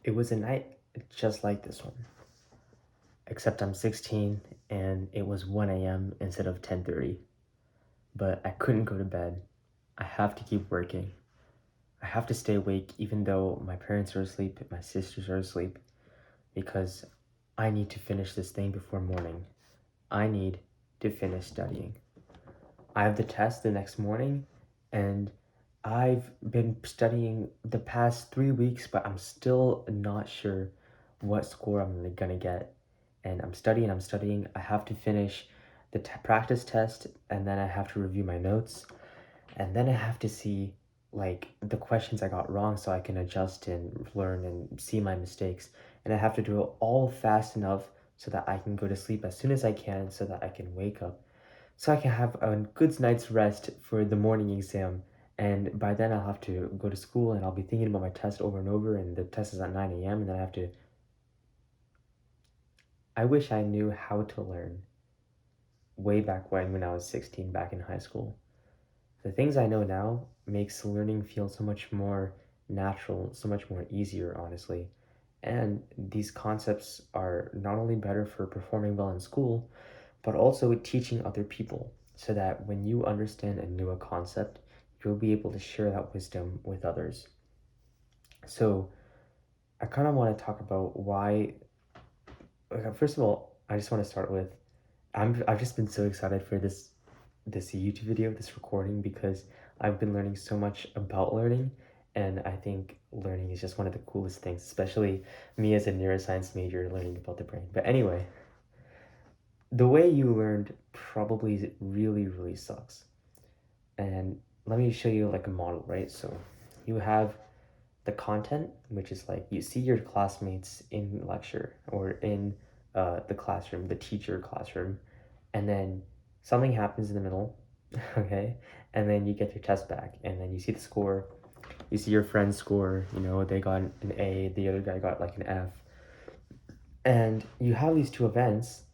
It was a night just like this one, except I'm 16 and it was 1 a.m. instead of 10:30. But I couldn't go to bed. I have to keep working. I have to stay awake even though my parents are asleep, my sisters are asleep, because I need to finish this thing before morning. I need to finish studying. I have the test the next morning, and I've been studying the past 3 weeks, but I'm still not sure what score I'm gonna get. And I'm studying. I have to finish the practice test, and then I have to review my notes, and then I have to see like the questions I got wrong so I can adjust and learn and see my mistakes. And I have to do it all fast enough so that I can go to sleep as soon as I can so that I can wake up so I can have a good night's rest for the morning exam. And by then I'll have to go to school and I'll be thinking about my test over and over, and the test is at 9 a.m. and then I have to. I wish I knew how to learn way back when I was 16 back in high school. The things I know now makes learning feel so much more natural, so much more easier, honestly. And these concepts are not only better for performing well in school, but also teaching other people so that when you understand and know a concept, you'll be able to share that wisdom with others. So I kind of want to talk about why. First of all, I just want to start with I've just been so excited for this YouTube video, this recording, because I've been learning so much about learning, and I think learning is just one of the coolest things, especially me as a neuroscience major learning about the brain. But anyway, the way you learned probably really, really sucks. And let me show you like a model, right? So you have the content, which is like you see your classmates in lecture or in the classroom, the teacher classroom, and then something happens in the middle, okay? And then you get your test back, and then you see the score. You see your friend's score, they got an A, the other guy got like an F. And you have these two events,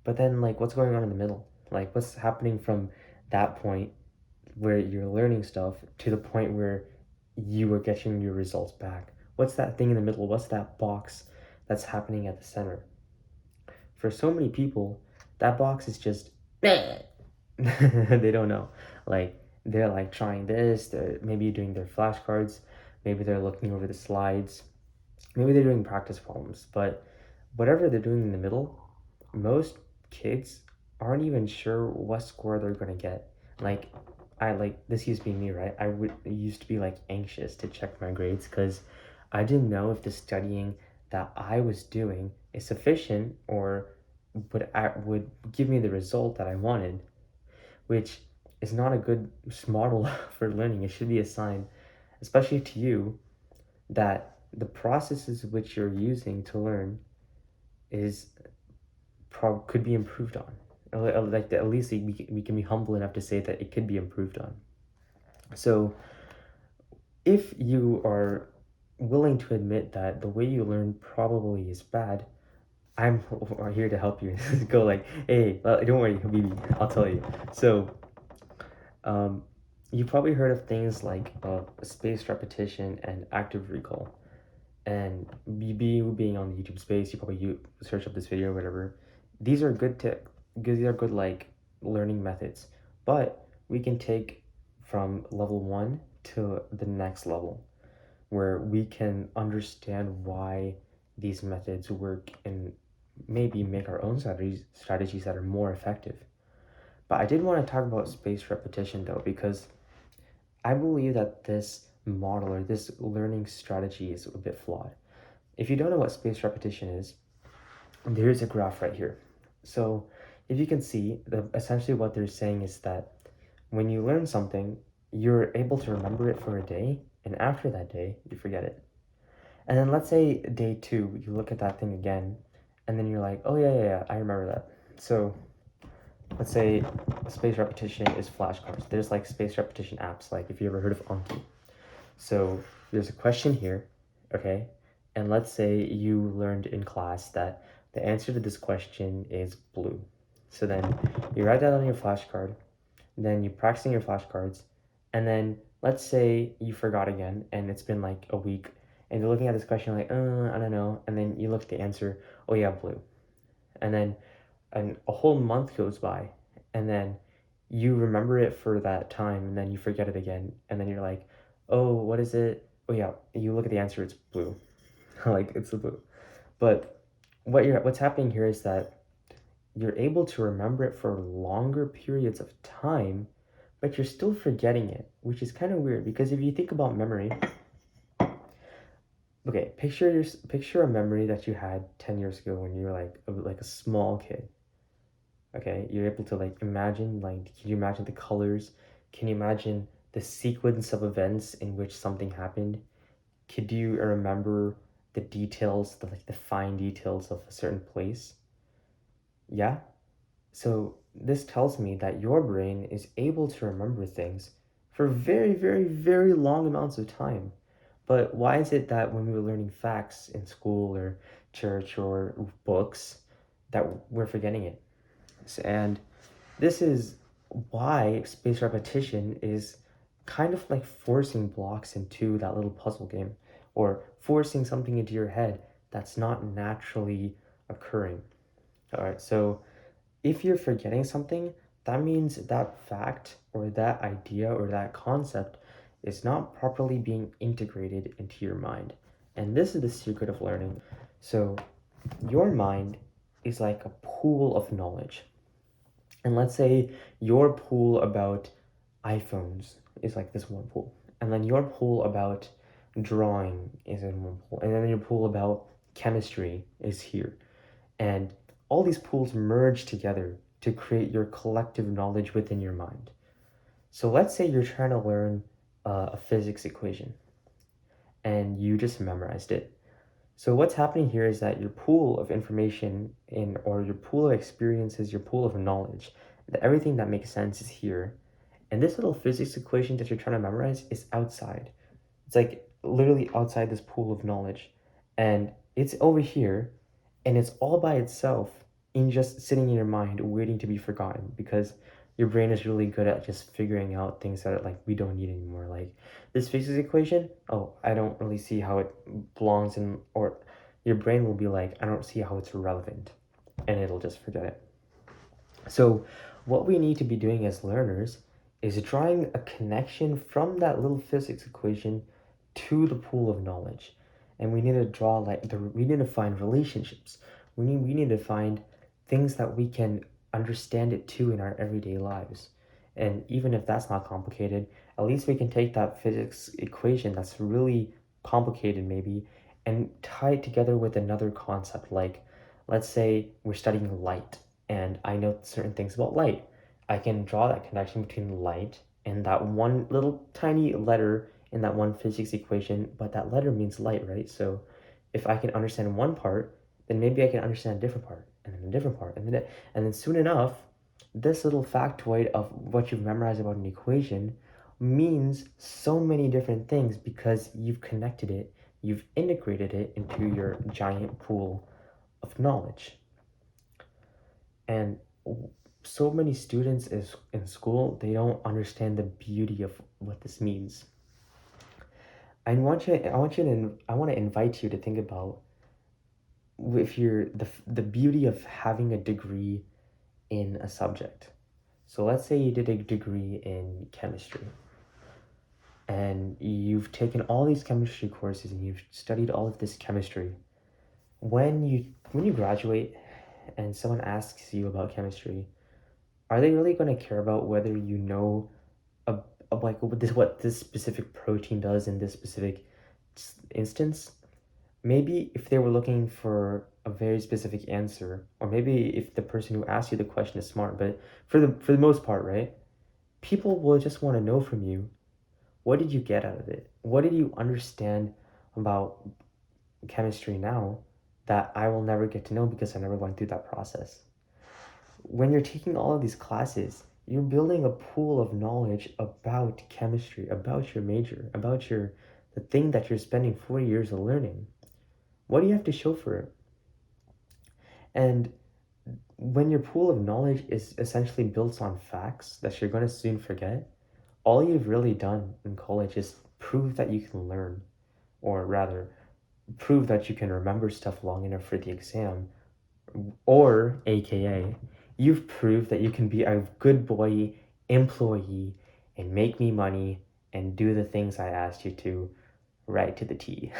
but then like what's going on in the middle? Like what's happening from that point where you're learning stuff to the point where you are getting your results back? What's that thing in the middle? What's that box that's happening at the center? For so many people, that box is just they don't know. Like they're like trying this, they're maybe doing their flashcards, maybe they're looking over the slides, maybe they're doing practice problems, but whatever they're doing in the middle, most kids aren't even sure what score they're gonna get. Like this used to be me, right? Used to be like anxious to check my grades because I didn't know if the studying that I was doing is sufficient or would give me the result that I wanted, which is not a good model for learning. It should be a sign, especially to you, that the processes which you're using to learn is could be improved on. Like at least we can be humble enough to say that it could be improved on. So if you are willing to admit that the way you learn probably is bad, I'm here to help you. Go like, hey, well, don't worry, Habibi, I'll tell you. So, you probably heard of things like spaced repetition and active recall. And being on the YouTube space, you probably search up this video or whatever. These are these are good like learning methods, but we can take from level 1 to the next level where we can understand why these methods work and maybe make our own strategies that are more effective. But I did want to talk about spaced repetition though, because I believe that this model or this learning strategy is a bit flawed. If you don't know what spaced repetition is, there's a graph right here. So if you can see, essentially what they're saying is that when you learn something, you're able to remember it for a day, and after that day, you forget it. And then let's say day 2, you look at that thing again, and then you're like, oh yeah, I remember that. So let's say spaced repetition is flashcards. There's like spaced repetition apps, like if you ever heard of Anki. So there's a question here, okay? And let's say you learned in class that the answer to this question is blue. So then you write that on your flashcard, then you practice your flashcards, and then let's say you forgot again and it's been like a week and you're looking at this question like, I don't know, and then you look at the answer, oh yeah, blue. And then a whole month goes by, and then you remember it for that time, and then you forget it again, and then you're like, oh, what is it? Oh yeah, you look at the answer, it's blue. Like it's the blue. But what's happening here is that you're able to remember it for longer periods of time, but you're still forgetting it, which is kind of weird because if you think about memory, okay, picture a memory that you had 10 years ago when you were like a small kid. Okay, you're able to like imagine, like, can you imagine the colors? Can you imagine the sequence of events in which something happened? Could you remember the details, the fine details of a certain place? Yeah. So this tells me that your brain is able to remember things for very, very, very long amounts of time. But why is it that when we were learning facts in school or church or books that we're forgetting it? And this is why spaced repetition is kind of like forcing blocks into that little puzzle game or forcing something into your head that's not naturally occurring. All right, so if you're forgetting something, that means that fact or that idea or that concept is not properly being integrated into your mind. And this is the secret of learning. So, your mind is like a pool of knowledge. And let's say your pool about iPhones is like this one pool. And then your pool about drawing is in one pool. And then your pool about chemistry is here. And all these pools merge together to create your collective knowledge within your mind. So let's say you're trying to learn a physics equation and you just memorized it. So what's happening here is that your pool of information in or your pool of experiences, your pool of knowledge, that everything that makes sense is here. And this little physics equation that you're trying to memorize is outside. It's like literally outside this pool of knowledge. And it's over here and it's all by itself in just sitting in your mind waiting to be forgotten because your brain is really good at just figuring out things that like we don't need anymore. Like this physics equation, oh, I don't really see how it belongs in, or your brain will be like, I don't see how it's relevant, and it'll just forget it. So what we need to be doing as learners is drawing a connection from that little physics equation to the pool of knowledge. And we need to draw we need to find relationships. We need to find things that we can understand it to in our everyday lives. And even if that's not complicated, at least we can take that physics equation that's really complicated maybe and tie it together with another concept like let's say we're studying light and I know certain things about light. I can draw that connection between light and that one little tiny letter in that one physics equation, but that letter means light, right? So if I can understand one part, then maybe I can understand a different part, and then a different part, and then soon enough, this little factoid of what you've memorized about an equation means so many different things because you've connected it, you've integrated it into your giant pool of knowledge. And so many students is in school, they don't understand the beauty of what this means. I want to invite you to think about if you're the beauty of having a degree in a subject. So let's say you did a degree in chemistry and you've taken all these chemistry courses and you've studied all of this chemistry. When you graduate and someone asks you about chemistry, are they really going to care about whether you know like what this specific protein does in this specific instance? Maybe if they were looking for a very specific answer, or maybe if the person who asked you the question is smart, but for the most part, right? People will just want to know from you, what did you get out of it? What did you understand about chemistry now that I will never get to know because I never went through that process? When you're taking all of these classes, you're building a pool of knowledge about chemistry, about your major, about the thing that you're spending 4 years of learning. What do you have to show for it? And when your pool of knowledge is essentially built on facts that you're going to soon forget, all you've really done in college is prove that you can learn, or rather, prove that you can remember stuff long enough for the exam, or AKA, you've proved that you can be a good boy employee and make me money and do the things I asked you to right to the T.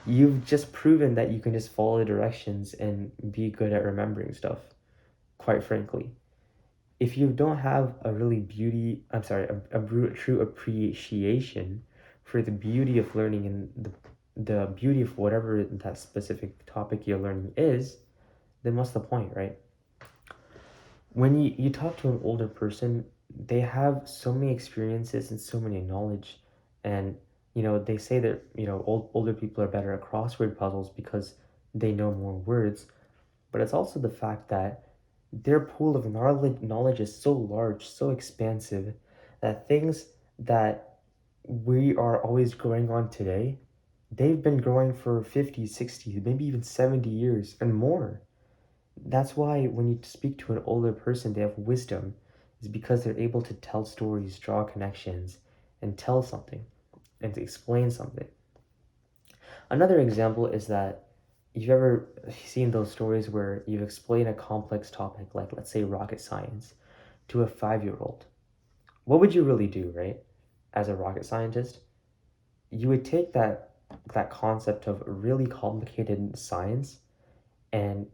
You've just proven that you can just follow the directions and be good at remembering stuff, quite frankly. If you don't have a really beauty, I'm sorry, a true appreciation for the beauty of learning and the beauty of whatever that specific topic you're learning is, then what's the point, right? When you talk to an older person, they have so many experiences and so many knowledge. And, they say that, older people are better at crossword puzzles because they know more words. But it's also the fact that their pool of knowledge is so large, so expansive, that things that we are always growing on today, they've been growing for 50, 60, maybe even 70 years and more. That's why when you speak to an older person, they have wisdom, is because they're able to tell stories, draw connections, and tell something, and to explain something. Another example is that you've ever seen those stories where you explain a complex topic, like let's say rocket science, to a 5-year old. What would you really do, right? As a rocket scientist, you would take that concept of really complicated science and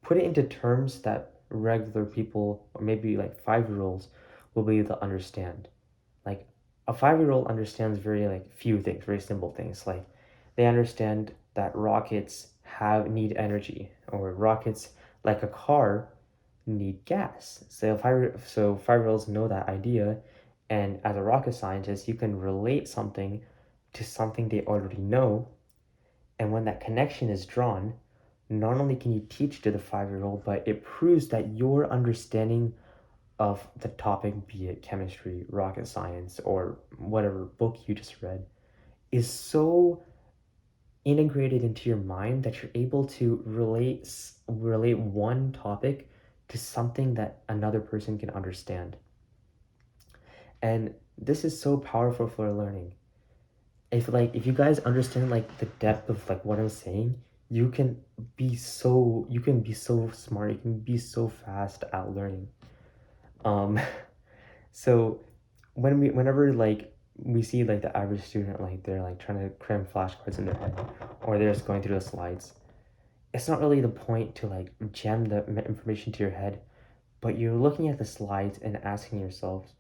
put it into terms that regular people, or maybe like 5-year olds, will be able to understand. Like a 5-year old understands very like few things, very simple things. Like they understand that rockets need energy, or rockets, like a car, need gas. So 5-year olds know that idea, and as a rocket scientist, you can relate something to something they already know, and when that connection is drawn, not only can you teach to the 5-year old, but it proves that your understanding of the topic, be it chemistry, rocket science, or whatever book you just read, is so integrated into your mind that you're able to relate one topic to something that another person can understand. And this is so powerful for learning. If you guys understand like the depth of like what I'm saying, you can be so smart, you can be so fast at learning. Um so whenever like we see like the average student, like they're like trying to cram flashcards in their head, or they're just going through the slides, it's not really the point to like jam the information to your head, but you're looking at the slides and asking yourselves,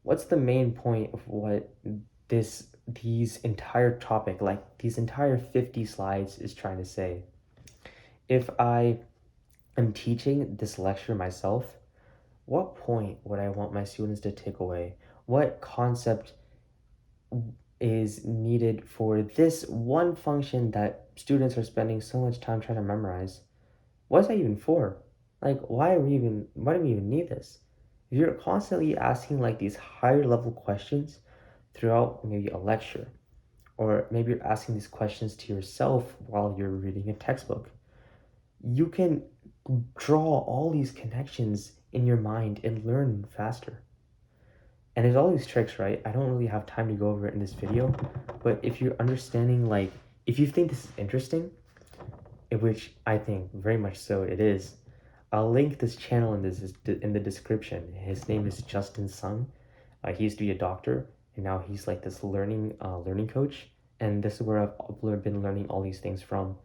what's the main point of what these entire topic, like these entire 50 slides, is trying to say? If I am teaching this lecture myself, what point would I want my students to take away? What concept is needed for this one function that students are spending so much time trying to memorize? What's that even for? Like, why do we even need this? If you're constantly asking like these higher level questions throughout maybe a lecture, or maybe you're asking these questions to yourself while you're reading a textbook, you can draw all these connections in your mind and learn faster. And there's all these tricks, right? I don't really have time to go over it in this video, but if you're understanding, like, if you think this is interesting, which I think very much so it is, I'll link this channel in the description. His name is Justin Sung. He used to be a doctor, and now he's like this learning coach. And this is where I've been learning all these things from.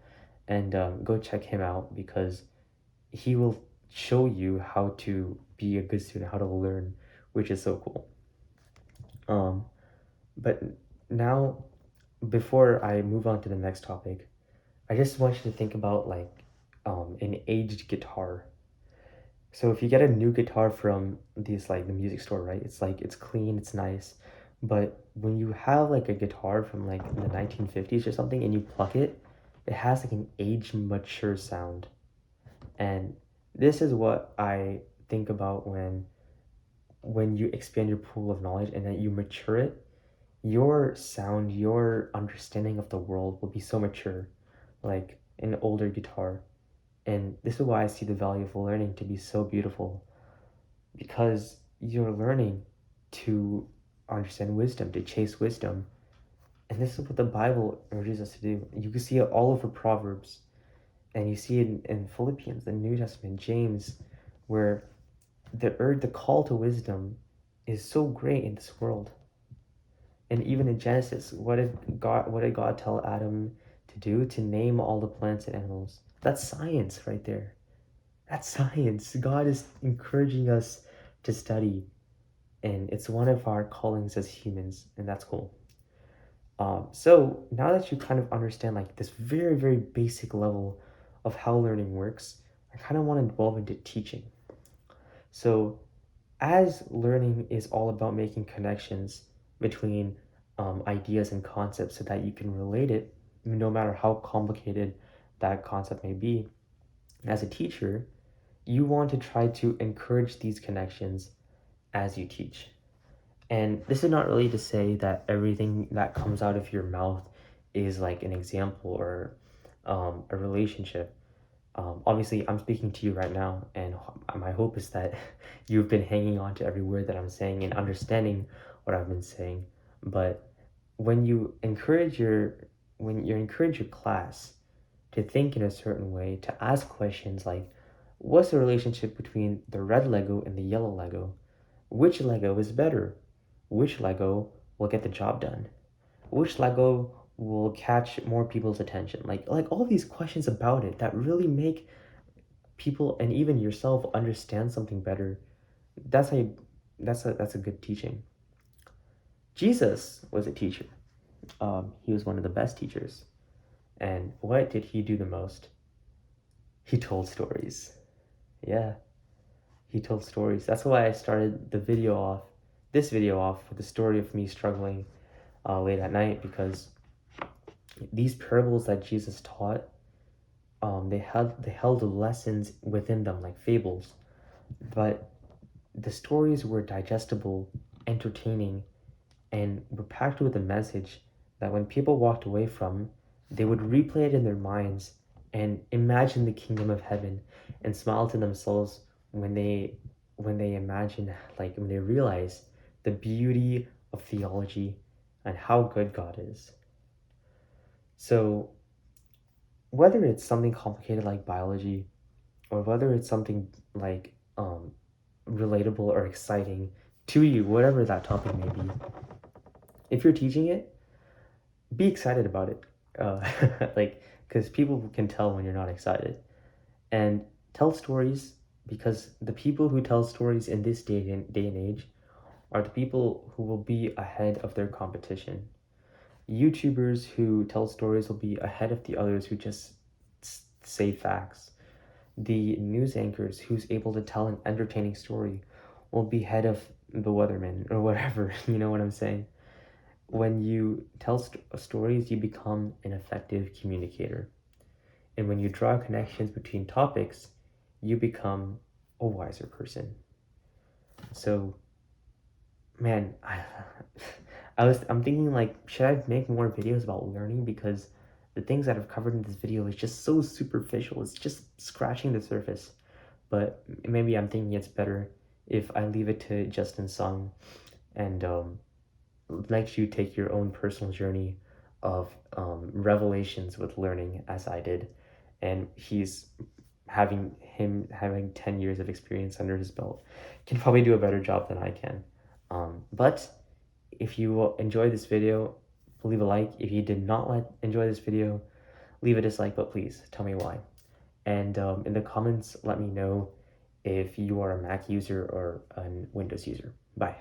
And go check him out, because he will show you how to be a good student, how to learn, which is so cool. But now, before I move on to the next topic, I just want you to think about like an aged guitar. So if you get a new guitar from the music store, right? It's like it's clean, it's nice. But when you have like a guitar from like the 1950s or something and you pluck it, it has like an age mature sound. And this is what I think about when you expand your pool of knowledge and then you mature it, your sound, your understanding of the world will be so mature, like an older guitar. And this is why I see the value of learning to be so beautiful, because you're learning to understand wisdom, to chase wisdom. And this is what the Bible urges us to do. You can see it all over Proverbs, and you see it in Philippians, the New Testament, James, where the call to wisdom is so great in this world. And even in Genesis, what did God tell Adam to do? To name all the plants and animals. That's science right there. That's science. God is encouraging us to study, and it's one of our callings as humans, and that's cool. So now that you kind of understand like this very, very basic level of how learning works, I kind of want to delve into teaching. So as learning is all about making connections between ideas and concepts so that you can relate it, no matter how complicated that concept may be, as a teacher, you want to try to encourage these connections as you teach. And this is not really to say that everything that comes out of your mouth is like an example or a relationship. Obviously, I'm speaking to you right now, and my hope is that you've been hanging on to every word that I'm saying and understanding what I've been saying. But when you encourage your class to think in a certain way, to ask questions like, what's the relationship between the red Lego and the yellow Lego? Which Lego is better? Which Lego will get the job done? Which Lego will catch more people's attention? Like all these questions about it that really make people and even yourself understand something better. That's how you, that's a good teaching. Jesus was a teacher. He was one of the best teachers. And what did he do the most? He told stories. Yeah, he told stories. That's why I started this video off with the story of me struggling late at night, because these parables that Jesus taught, they held lessons within them like fables, but the stories were digestible, entertaining, and were packed with a message that when people walked away from, they would replay it in their minds and imagine the kingdom of heaven and smile to themselves when they imagine, like when they realize the beauty of theology and how good God is. So whether it's something complicated like biology, or whether it's something like relatable or exciting to you, whatever that topic may be, if you're teaching it, be excited about it. Like, because people can tell when you're not excited. And tell stories, because the people who tell stories in this day and age are the people who will be ahead of their competition. YouTubers who tell stories will be ahead of the others who just say facts. The news anchors who's able to tell an entertaining story will be ahead of the weatherman or whatever. You know what I'm saying? When you tell stories, you become an effective communicator. And when you draw connections between topics, you become a wiser person. So, man, I'm thinking like, should I make more videos about learning? Because the things that I've covered in this video is just so superficial. It's just scratching the surface. But maybe I'm thinking it's better if I leave it to Justin Sung and let you take your own personal journey of revelations with learning as I did. And he's having 10 years of experience under his belt, can probably do a better job than I can. But if you enjoyed this video, leave a like. If you did not enjoy this video, leave a dislike, but please tell me why. And in the comments, let me know if you are a Mac user or a Windows user. Bye.